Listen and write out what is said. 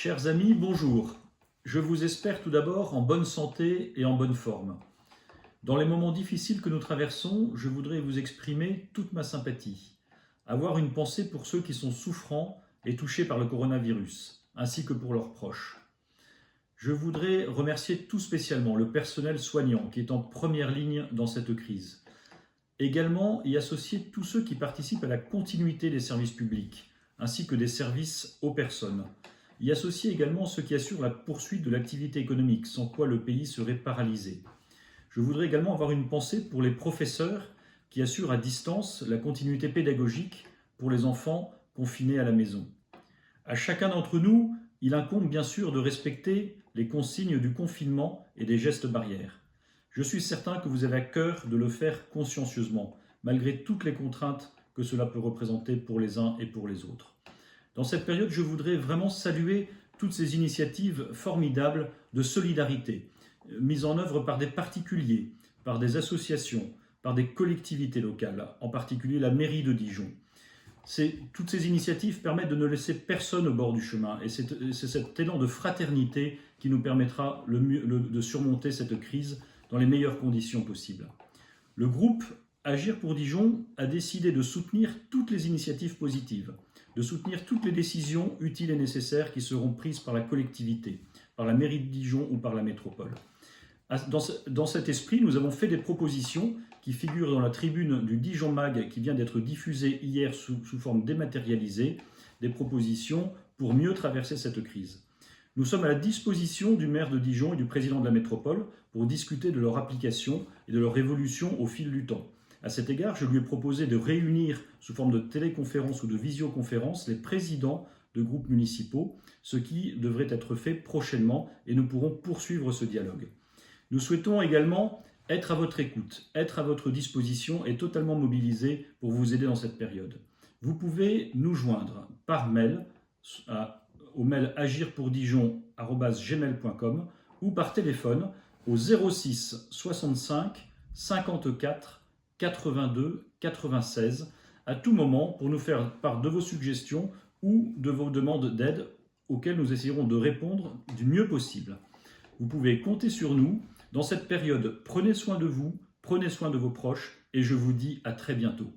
Chers amis, bonjour. Je vous espère tout d'abord en bonne santé et en bonne forme. Dans les moments difficiles que nous traversons, je voudrais vous exprimer toute ma sympathie. Avoir une pensée pour ceux qui sont souffrants et touchés par le coronavirus, ainsi que pour leurs proches. Je voudrais remercier tout spécialement le personnel soignant qui est en première ligne dans cette crise. Également y associer tous ceux qui participent à la continuité des services publics, ainsi que des services aux personnes. Y associer également ceux qui assurent la poursuite de l'activité économique, sans quoi le pays serait paralysé. Je voudrais également avoir une pensée pour les professeurs qui assurent à distance la continuité pédagogique pour les enfants confinés à la maison. À chacun d'entre nous, il incombe bien sûr de respecter les consignes du confinement et des gestes barrières. Je suis certain que vous avez à cœur de le faire consciencieusement, malgré toutes les contraintes que cela peut représenter pour les uns et pour les autres. Dans cette période, je voudrais vraiment saluer toutes ces initiatives formidables de solidarité, mises en œuvre par des particuliers, par des associations, par des collectivités locales, en particulier la mairie de Dijon. Toutes ces initiatives permettent de ne laisser personne au bord du chemin, et c'est cet élan de fraternité qui nous permettra de surmonter cette crise dans les meilleures conditions possibles. Le groupe Agir pour Dijon a décidé de soutenir toutes les initiatives positives, de soutenir toutes les décisions utiles et nécessaires qui seront prises par la collectivité, par la mairie de Dijon ou par la métropole. Dans cet esprit, nous avons fait des propositions qui figurent dans la tribune du Dijon Mag qui vient d'être diffusée hier sous forme dématérialisée, des propositions pour mieux traverser cette crise. Nous sommes à la disposition du maire de Dijon et du président de la métropole pour discuter de leur application et de leur évolution au fil du temps. À cet égard, je lui ai proposé de réunir sous forme de téléconférence ou de visioconférence les présidents de groupes municipaux, ce qui devrait être fait prochainement et nous pourrons poursuivre ce dialogue. Nous souhaitons également être à votre écoute, être à votre disposition et totalement mobilisés pour vous aider dans cette période. Vous pouvez nous joindre par mail au mail agirpourdijon@gmail.com ou par téléphone au 06 65 54 82 96 à tout moment pour nous faire part de vos suggestions ou de vos demandes d'aide auxquelles nous essaierons de répondre du mieux possible. Vous pouvez compter sur nous. Dans cette période, prenez soin de vous, prenez soin de vos proches et je vous dis à très bientôt.